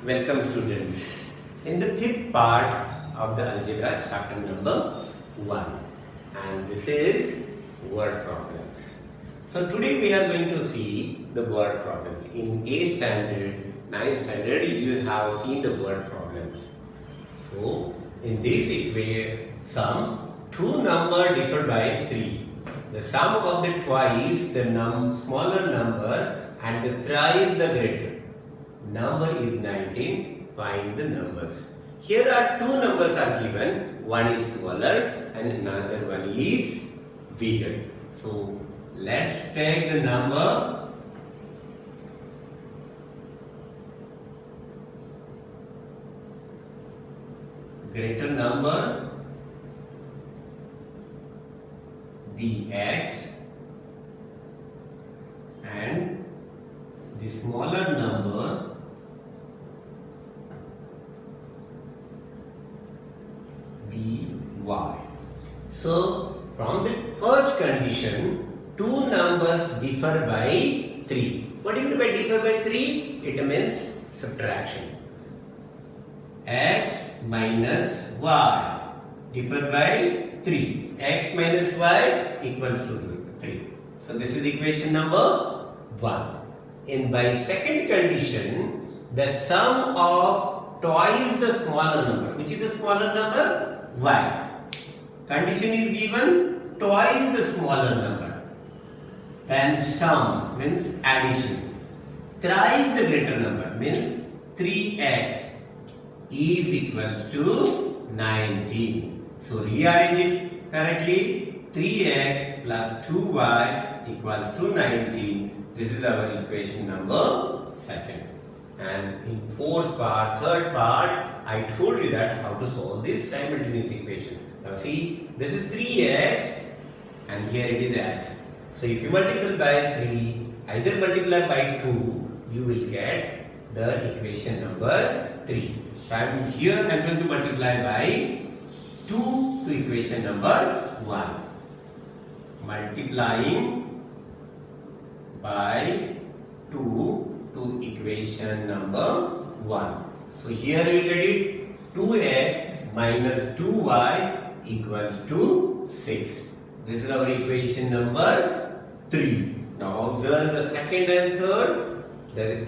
Welcome students. In the fifth part of the algebra chapter number 1, and this is word problems. So today we are going to see the word problems. In 8th standard, 9th standard you have seen the word problems. So in this sum, two numbers differ by 3. The sum of the twice the smaller number and the thrice the greater number is 19. Find the numbers. Here are two numbers are given. One is smaller and another one is bigger. So let's take the number greater number bx and the smaller number by. So from the first condition, two numbers differ by 3. What do you mean by differ by 3? It means subtraction. X minus y differ by 3. X minus y equals to 3. So this is equation number 1. And by second condition, the sum of twice the smaller number. Which is the smaller number? Y. Condition is given twice the smaller number. Then sum means addition. Thrice the greater number means 3x is equals to 19. So rearrange it correctly. 3x plus 2y equals to 19. This is our equation number 2. And in third part, I told you that how to solve this simultaneous equation. Now see, this is 3x and here it is x. So if you multiply by 3, either multiply by 2, you will get the equation number 3. So I am going to multiply by 2 to equation number 1. Multiplying by 2 to equation number 1. So here we get it 2x minus 2y equals to 6. This is our equation number 3. Now observe the second and third. The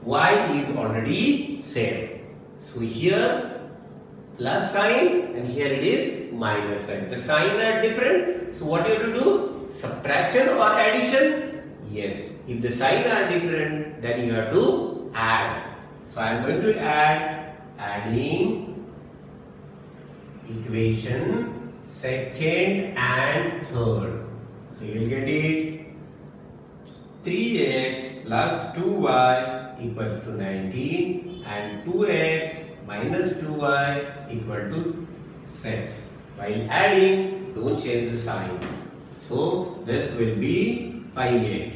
y is already same. So here plus sign and here it is minus sign. The sign are different. So what you have to do? Subtraction or addition? Yes. If the sign are different, then you have to add. So I am going to adding equation second and third. So you will get it 3x plus 2y equals to 19 and 2x minus 2y equal to 6. While adding, don't change the sign. So this will be 5x.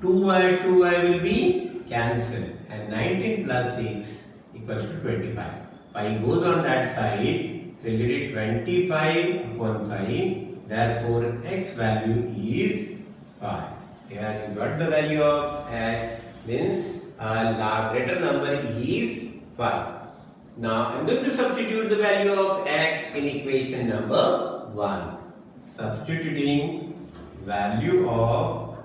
2y will be cancelled and 19 plus 6 equals to 25. 5 goes on that side, so you get it 25 upon 5. Therefore, x value is 5. Here you got the value of x, means a greater number is 5. Now I am going to substitute the value of x in equation number 1. Substituting value of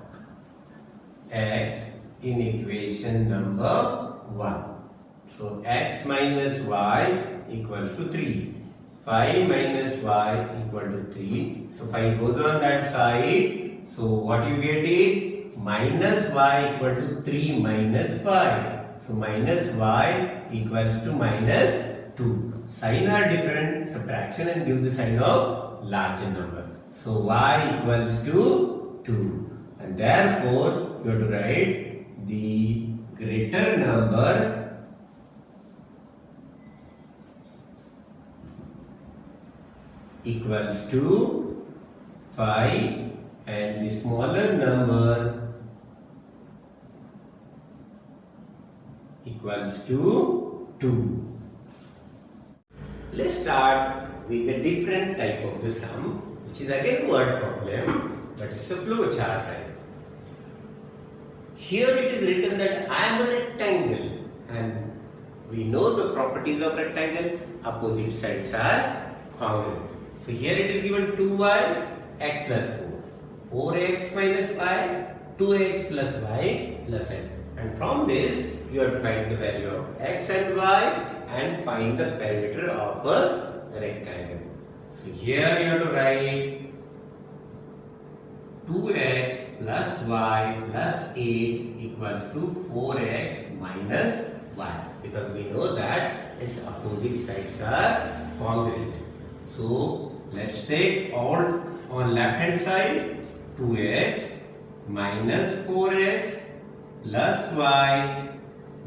x in equation number 1. So x minus y equals to 3. 5 minus y equal to 3. So 5 goes on that side. So what you get it? Minus y equal to 3 minus 5. So minus y equals to minus 2. Sign are different. Subtraction and give the sign of larger number. So y equals to 2. And therefore you have to write the greater number equals to 5 and the smaller number equals to 2. Let's start with the different type of the sum, which is again word problem, but it's a flow chart type. here it is written that I am a rectangle, and we know the properties of rectangle. Opposite sides are congruent. So here it is given 2y x plus 4, 4x minus y, 2x plus y plus n. And from this you have to find the value of x and y and find the perimeter of a rectangle. So here you have to write 2x plus y plus 8 equals to 4x minus y, because we know that its opposite sides are congruent. So let's take all on left hand side, 2x minus 4x plus y.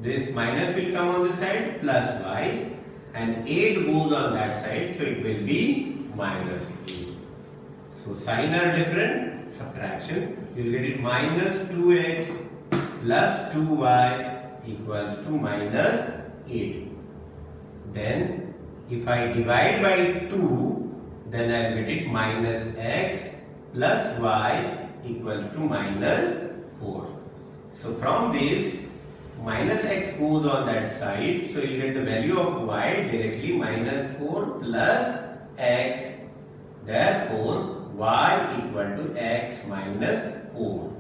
This minus will come on this side, plus y, and 8 goes on that side, so it will be minus 8. So sign are different, subtraction, you will get it minus 2x plus 2y equals to minus 8. Then if I divide by 2, then I will get it minus x plus y equals to minus 4. So from this, minus x goes on that side, so you get the value of y directly, minus 4 plus x. Therefore, y equal to x minus 4.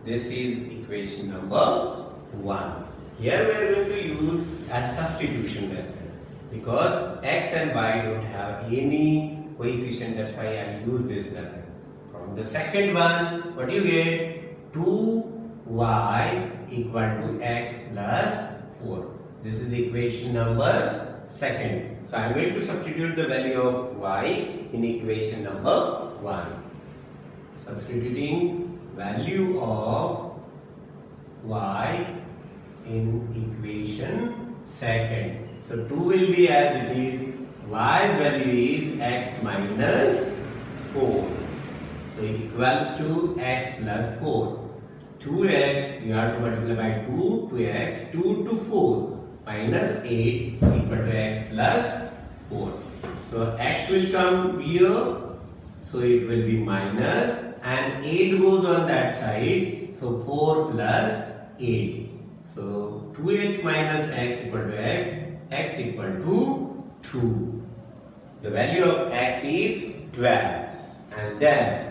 This is equation number 1. Here we are going to use a substitution method, because x and y don't have any coefficient, that's why I use this method. From the second one, what do you get? 2y equal to x plus 4. This is equation number 2. So I am going to substitute the value of y in equation number 1. Substituting value of y in equation 2. So 2 will be as it is, y's value is x minus 4. So equals to x plus 4. 2x, you have to multiply by 2, 2x, 2 to 4, minus 8 equal to x plus 4. So x will come here, so it will be minus, and 8 goes on that side, so 4 plus 8. So 2x minus x equal to x equal to 2. The value of x is 12. And then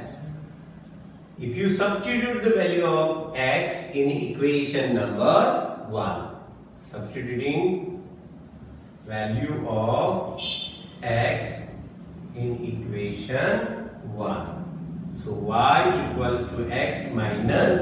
if you substitute the value of x in equation number 1, substituting value of x in equation 1. So y equals to x minus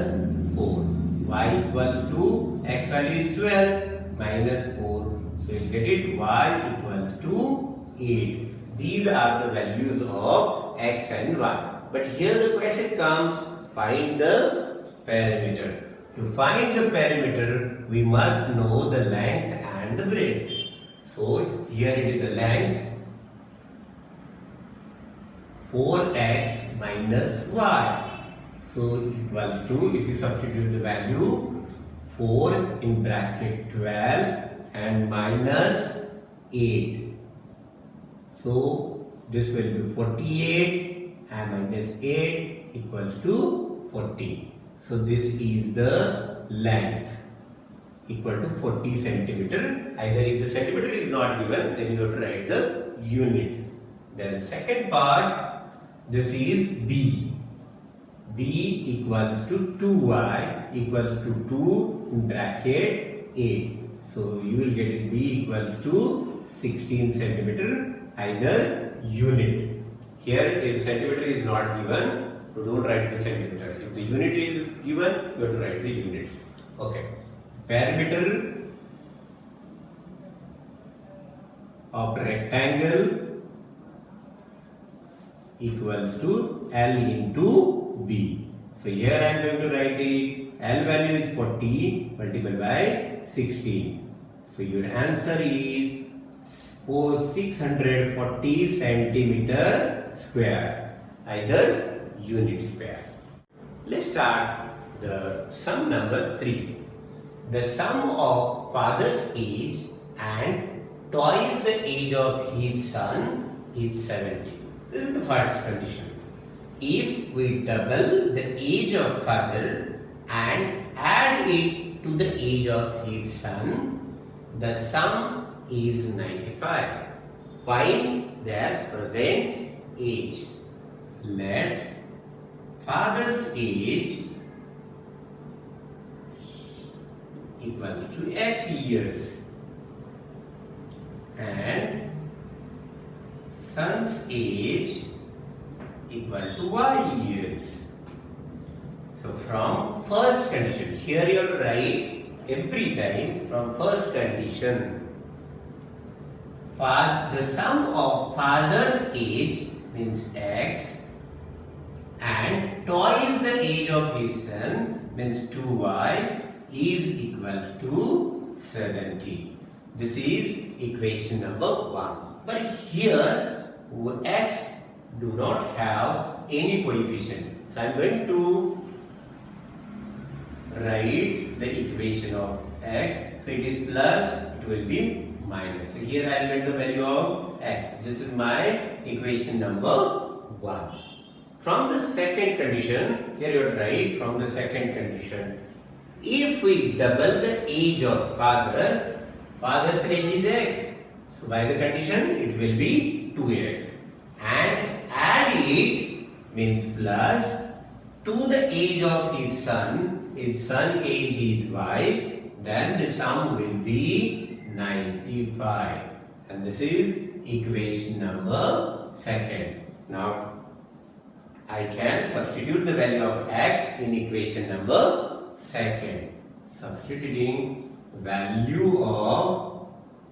4. Y equals to x value is 12 minus 4. So you will get it y equals to 8. These are the values of x and y. But here the question comes, find the perimeter. To find the perimeter, we must know the length and the breadth. So here it is the length 4x minus y. So equals to, if you substitute the value, 4 in bracket 12 and minus 8. So this will be 48. And minus 8 equals to 40. So this is the length, equal to 40 centimeter. Either if the centimeter is not given, then you have to write the unit. Then second part, this is B. B equals to 2y equals to 2 in bracket 8. So you will get it B equals to 16 centimeter, either unit. Here if centimeter is not given, so don't write the centimeter. If the unit is given, you have to write the units. Okay. Perimeter of rectangle equals to L into B. So here I am going to write the L value is 40 multiplied by 16. So your answer is 640 centimeter square, either unit square. Let's start the sum number 3. The sum of father's age and twice the age of his son is 70. This is the first condition. If we double the age of father and add it to the age of his son. The sum is 95. Find their present age. Let father's age equals to x years and son's age equal to y years. So from first condition, here you have to write every time from first condition. The sum of father's age means x and twice the age of his son means 2y is equals to 70. This is equation number 1. But here x do not have any coefficient. So I am going to write the equation of x. So it is plus, it will be minus. So here I will get the value of x. This is my equation number 1. From the second condition, here you write from the second condition. If we double the age of father's age is x. So by the condition it will be 2x. And add it means plus to the age of his son age is y, then the sum will be 95. And this is equation number 2. Now I can substitute the value of x in equation number 2. Substituting value of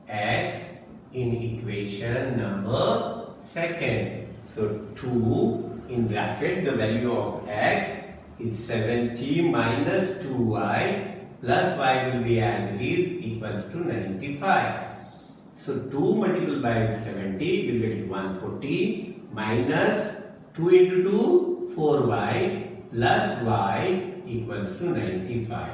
x in equation number 2. So 2 in bracket the value of x is 70 minus 2y plus y will be as it is equals to 95. So 2 multiplied by 70 will get 140 minus 2 into 2 4y plus y equals to 95.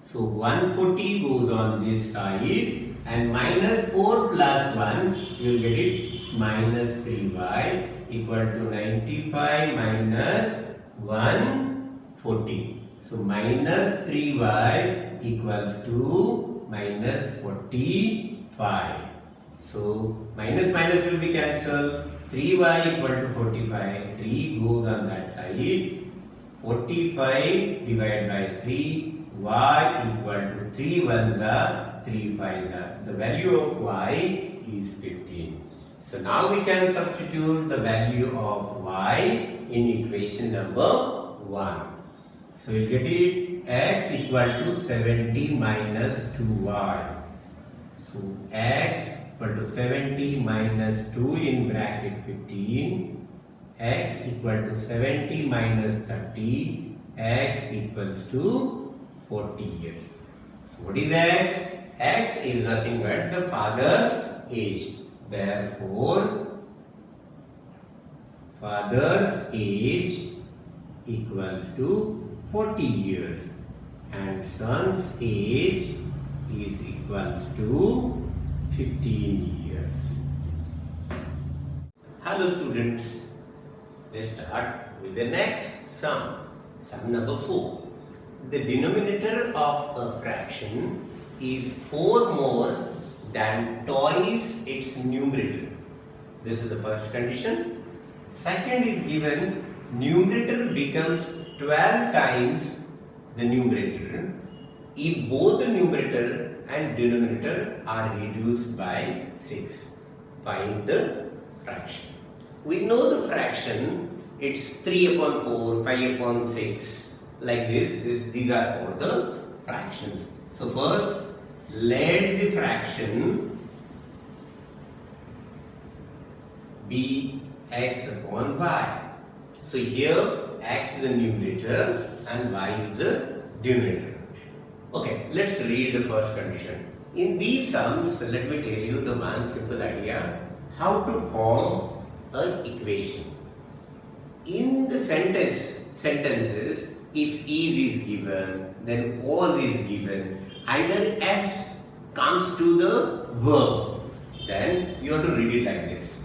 So 140 goes on this side and minus 4 plus 1 you will get it minus 3y equal to 95 minus 140. So minus 3y equals to minus 45. So minus minus will be cancelled. 3y equal to 45. 3 goes on that side. 45 divided by 3, y equal to 3 ones are 3 fives are. The value of y is 15. So now we can substitute the value of y in equation number 1. So we get it x equal to 70 minus 2y. So x equal to 70 minus 2 in bracket 15. X equal to 70 minus 30, x equals to 40 years. So what is x? X is nothing but the father's age. Therefore, father's age equals to 40 years and son's age is equals to 15 years. Hello students. Let's start with the next sum. Sum number 4. The denominator of a fraction is 4 more than twice its numerator. This is the first condition. Second is given numerator becomes 12 times the numerator if both the numerator and denominator are reduced by 6. Find the fraction. We know the fraction, it's 3 upon 4, 5 upon 6, like this. These are all the fractions. So first, let the fraction be x upon y. So here, x is the numerator and y is the denominator. Okay, let's read the first condition. In these sums, let me tell you the one simple idea, how to form an equation. In the sentences, if is given, then was is given, either s comes to the verb, then you have to read it like this.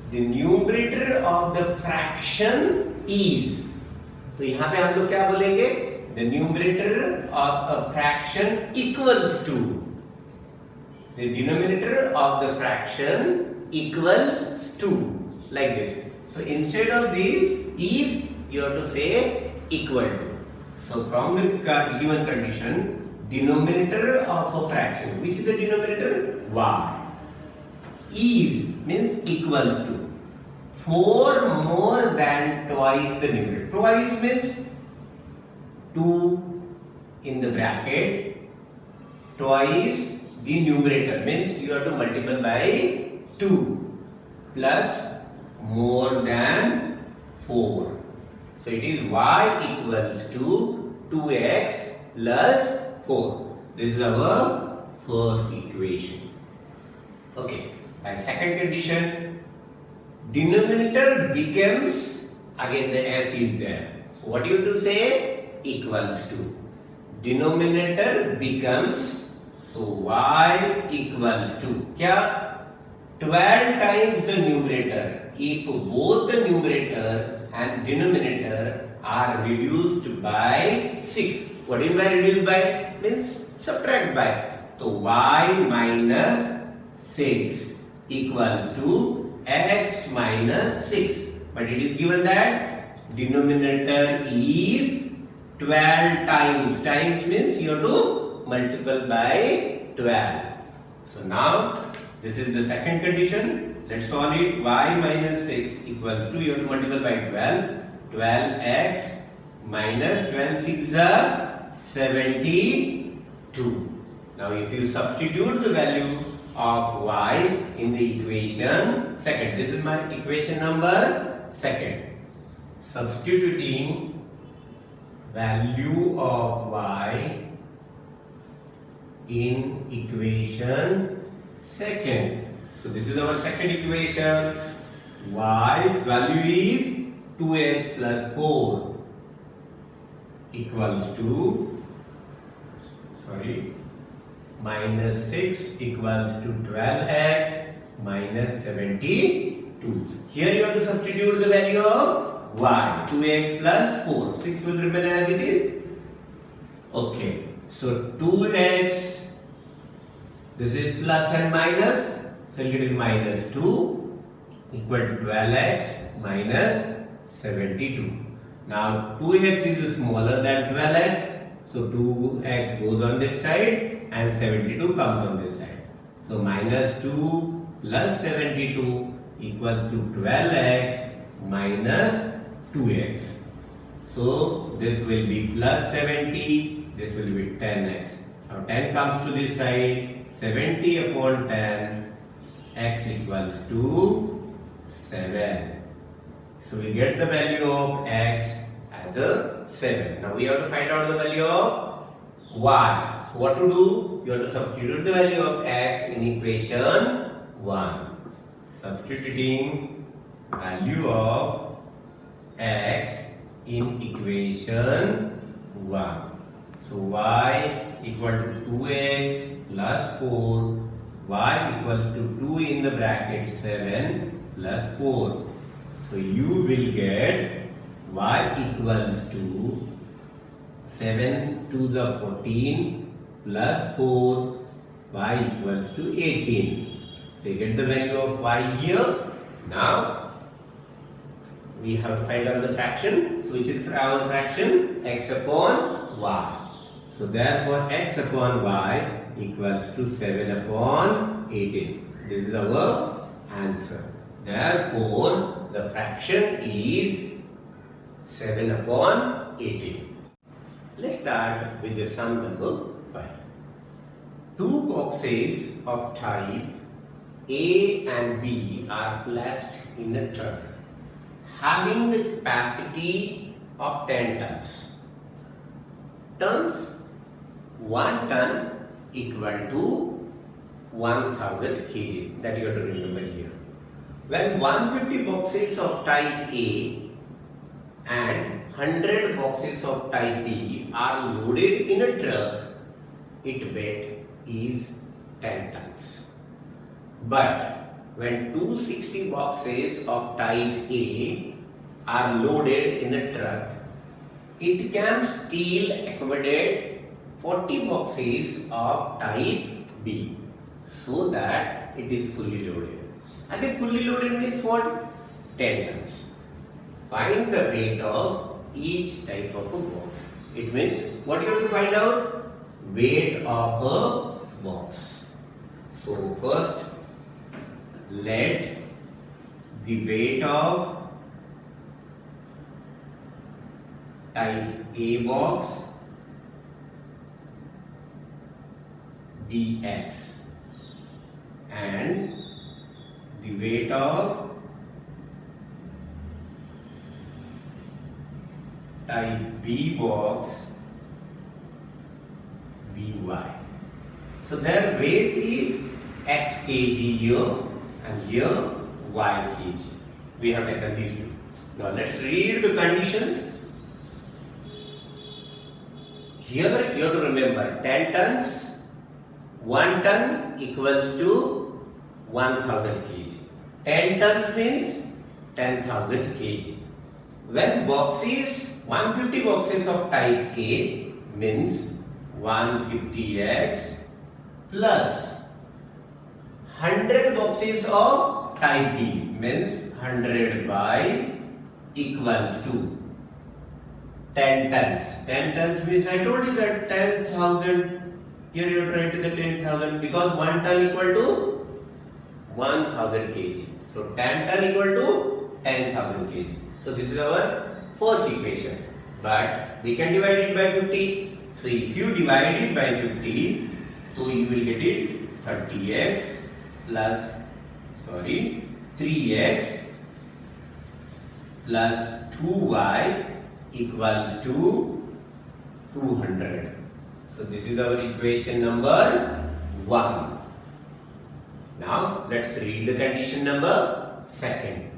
The numerator of the fraction is. तो यहाँ पे हम लोग क्या बोलेंगे? the numerator of a fraction equals to. The denominator of the fraction equals to, like this. So instead of this is, you have to say equal to. So from the given condition, denominator of a fraction, which is the denominator? Y. Is means equals to. 4 more than twice the numerator. Twice means 2 in the bracket. Twice the numerator means you have to multiply by 2 plus more than 4. So it is y equals to 2x plus 4. This is our first equation. Okay. And second condition, denominator becomes, again the s is there. So what you have to say? Equals to. Denominator becomes, so y equals to, kya? 12 times the numerator. If both the numerator and denominator are reduced by 6. What do you mean by reduced by? Means subtract by. So y minus 6 equals to x minus 6. But it is given that denominator is 12 times. Times means you have to multiply by 12. So now this is the second condition. Let's solve it. Y minus 6 equals to, you have to multiply by 12. 12x minus 12 6 are 72. Now if you substitute the value of y in the equation second, this is my equation number second. Substituting value of y in equation second. So this is our second equation. Y's value is 2x plus 4 equals to, minus 6 equals to 12x minus 72. Here you have to substitute the value of y. 2x plus 4. 6 will remain as it is. Okay. So 2x, this is plus and minus. So it is minus 2 equal to 12x minus 72. Now 2x is smaller than 12x. So 2x goes on this side and 72 comes on this side. So minus 2 plus 72 equals to 12x minus 2x. So this will be plus 70, this will be 10x. Now 10 comes to this side, 70 upon 10, x equals to 7. So we get the value of x as a 7. Now we have to find out the value of y. So what to do? You have to substitute the value of x in equation 1. Substituting value of x in equation 1. So y equal to 2x plus 4. Y equals to 2 in the bracket 7 plus 4. So you will get y equals to 7 to the 14 plus 4, y equals to 18. So you get the value of y here. Now we have to find out the fraction. So which is our fraction? X upon y. So therefore x upon y equals to 7 upon 18. This is our answer. Therefore the fraction is 7 upon 18. Let's start with the sum number 5. Two boxes of type A and B are placed in a truck having the capacity of 10 tons. Tons, 1 ton equal to 1000 kg. That you have to remember here. When 150 boxes of type A and 100 boxes of type B are loaded in a truck, its weight is 10 tons. But when 260 boxes of type A are loaded in a truck, it can still accommodate 40 boxes of type B so that it is fully loaded. Again, fully loaded means what? 10 tons. Find the weight of each type of a box. It means what you have to find out? Weight of a box. So first, let the weight of type A box be X and the weight of type B box be Y. So their weight is X kg here and here Y kg. We have taken these two. Now let's read the conditions. Here you have to remember 10 tons, 1 ton equals to 1000 kg. 10 tons means 10,000 kg. When boxes, 150 boxes of type A means 150x plus 100 boxes of type B means 100y equals to 10 tons. 10 tons means I told you that 10,000. Here you have to write to the 10,000 because 1 ton equal to 1000 kg. So 10 ton equal to 10,000 kg. So this is our first equation. But we can divide it by 50. So if you divide it by 50, so you will get it 30x plus 3x plus 2y equals to 200. So this is our equation number 1. Now let's read the condition number 2.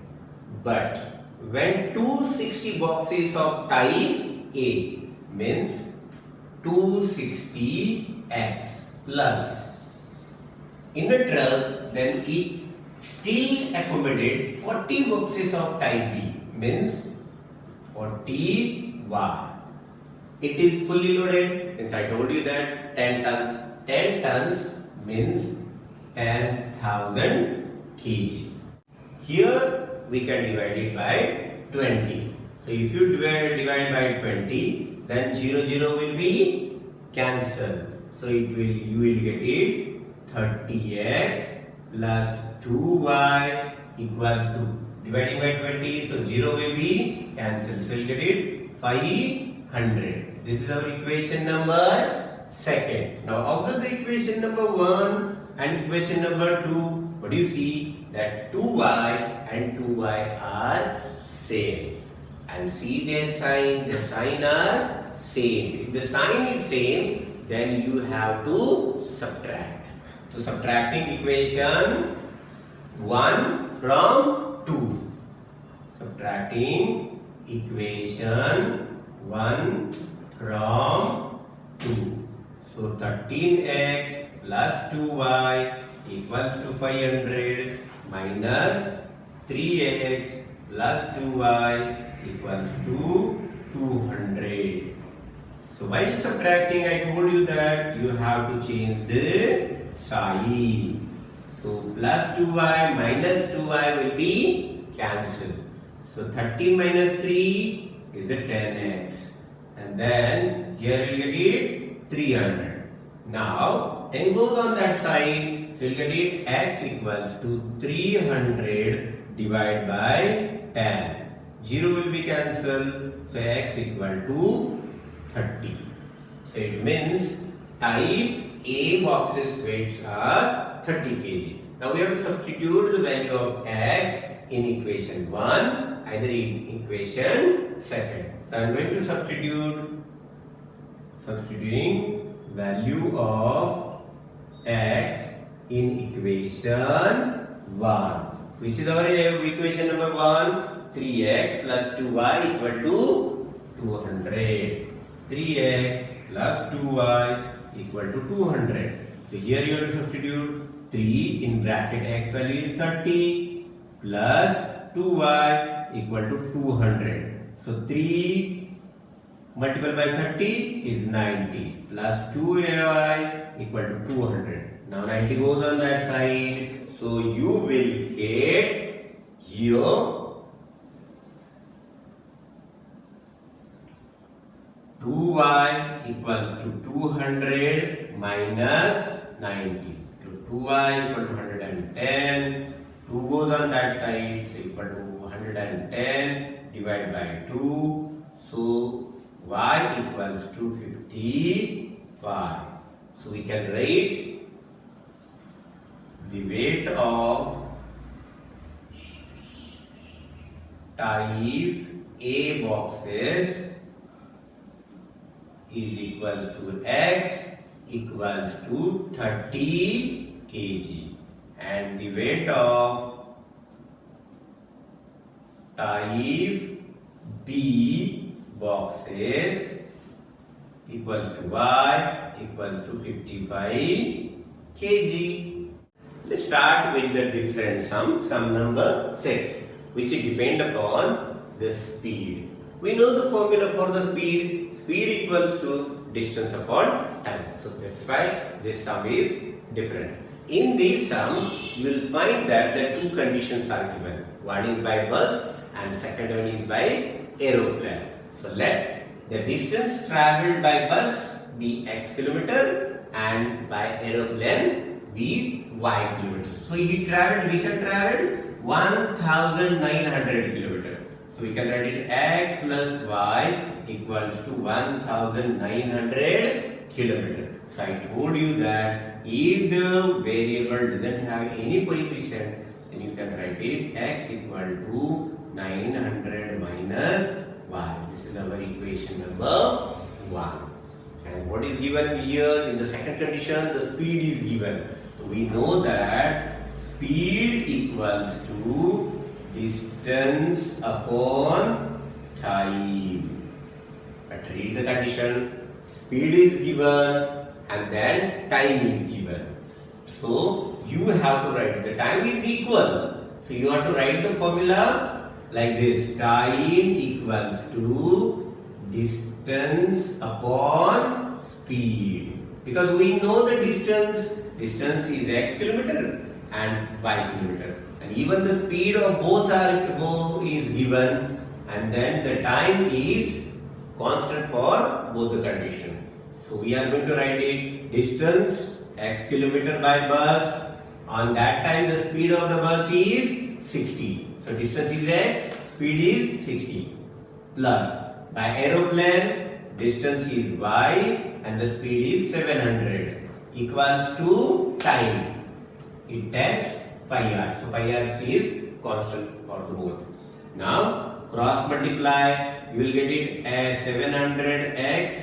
But when 260 boxes of type A means 260x plus in the truck, then it still accommodate 40 boxes of type B means 40y. It is fully loaded means I told you that 10 tons. 10 tons means 10,000 kg. Here we can divide it by 20. So if you divide by 20, then 0 will be cancelled. So you will get it 30x plus 2y equals to, dividing by 20, so 0 will be cancelled. So you will get it 500. This is our equation number 2. Now after the equation number 1 and equation number 2, what do you see? That 2y and 2y are same. And see their sign are same. If the sign is same, then you have to subtract. So subtracting equation 1 from 2. Subtracting equation 1 from 2. So 13x plus 2y equals to 500 minus 3x plus 2y equals to 200. So while subtracting, I told you that you have to change the sign. So plus 2y minus 2y will be cancelled. So 13 minus 3 is a 10x. And then here you will get it 300. Now 10 goes on that side. So you will get it x equals to 300 divided by 10. 0 will be cancelled. So x equal to 30. So it means type A boxes weights are 30 kg. Now we have to substitute the value of x in equation 1, either in equation 2. So I am going to substituting value of x in equation 1. Which is our equation number 1? 3x plus 2y equal to 200. 3x plus 2y equal to 200. So here you have to substitute 3 in bracket x value is 30 plus 2y equal to 200. So 3 multiplied by 30 is 90 plus 2ay equal to 200. Now 90 goes on that side. So you will get here 2y equals to 200 minus 90. So 2y equal to 110. 2 goes on that side, so equal to 110 divided by 2. So y equals to 55. So we can write the weight of type A boxes is equals to x equals to 30 kg, and the weight of type B boxes equals to y equals to 55 kg. Let's start with the different sum number 6, which depend upon the speed. We know the formula for the speed. Speed equals to distance upon time. So that's why this sum is different. In this sum, you will find that the two conditions are given. One is by bus and second one is by aeroplane. So let the distance travelled by bus be x kilometer and by aeroplane be y kilometers. So we shall travel 1900 kilometers. So we can write it x plus y equals to 1900 kilometers. So I told you that if the variable doesn't have any coefficient, then you can write it x equal to 900 minus y. This is our equation number 1. And what is given here in the second condition? The speed is given. So we know that speed equals to distance upon time. But read the condition. Speed is given and then time is given. So you have to write the time is equal. So you have to write the formula like this: time equals to distance upon speed. Because we know the distance is x kilometer and y kilometer. And even the speed of both is given, and then the time is constant for both the condition. So we are going to write it distance x kilometer by bus. On that time the speed of the bus is 60. So distance is x, speed is 60. Plus by aeroplane distance is y and the speed is 700 equals to time. It takes 5 hours. So 5 hours is constant for the both. Now cross multiply, you will get it as 700x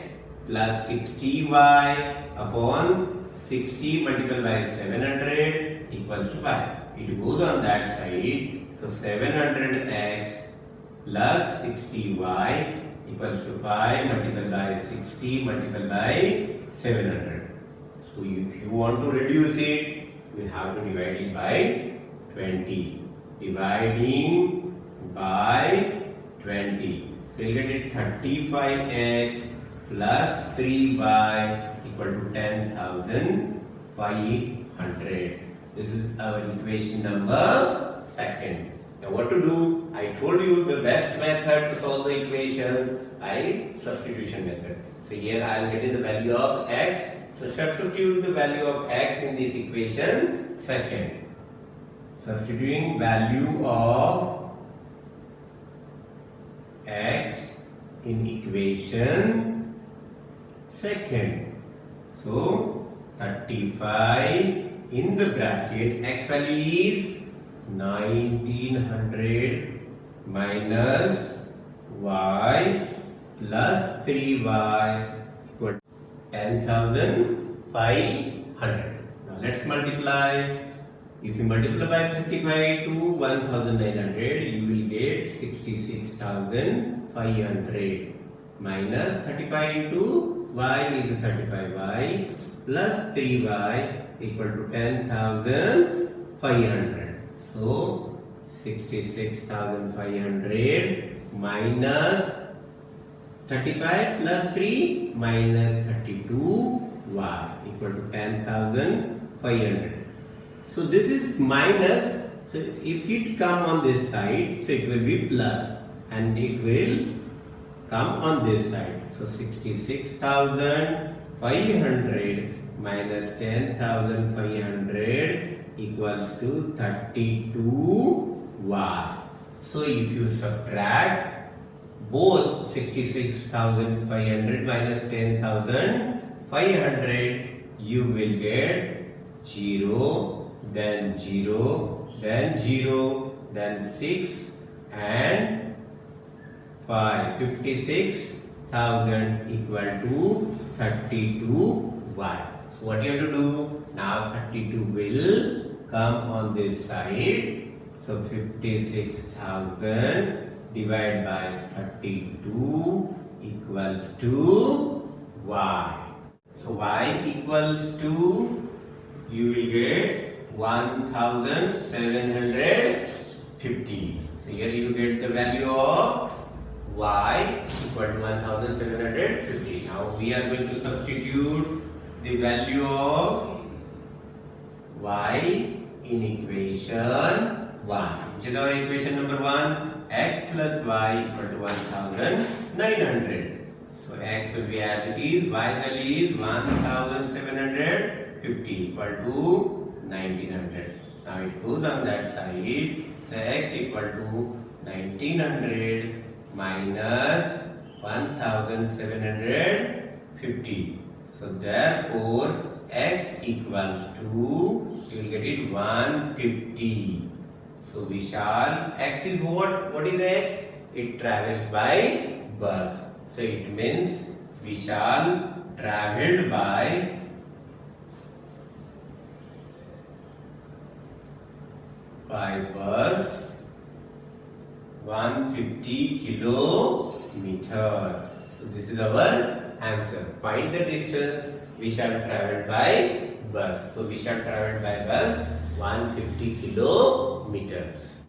plus 60y upon 60 multiplied by 700 equals to 5. It goes on that side. So 700x plus 60y equals to 5 multiplied by 60 multiplied by 700. So if you want to reduce it, we have to divide it by 20. Dividing by 20. So you get it 35x plus 3y equal to 10,500. This is our equation number 2. Now what to do? I told you the best method to solve the equations is substitution method. So here I will get the value of x. So substitute the value of x in this equation 2. Substituting value of x in equation 2. So 35 in the bracket, x value is 1900 minus y plus 3y equal to 10,500. Now let's multiply. If you multiply by 35 to 1900, you will get 66,500 minus 35 into y is 35y plus 3y equal to 10,500. So 66,500 minus 35 plus 3 minus 32y equal to 10,500. So this is minus. So if it come on this side, so it will be plus, and it will come on this side. So 66,500 minus 10,500 equals to 32y. So if you subtract both 66,500 minus 10,500, you will get 0, then 0, then 0, then 6 and 5. 56,000 equal to 32y. So what you have to do? Now 32 will come on this side. So 56,000 divided by 32 equals to y. So y equals to, you will get 1,750. So here you get the value of y equal to 1,750. Now we are going to substitute the value of y in equation 1. Which is our equation number 1? X plus y equal to 1,900. So x will be as it is, y value is 1,750 equal to 1,900. Now it goes on that side. So x equal to 1,900 minus 1,750. So therefore x equals to, you will get it 150. So Vishal, x is what? What is x? It travels by bus. So it means Vishal travelled by bus 150 kilometer. So this is our answer. Find the distance Vishal travelled by bus. So Vishal travelled by bus 150 kilometers.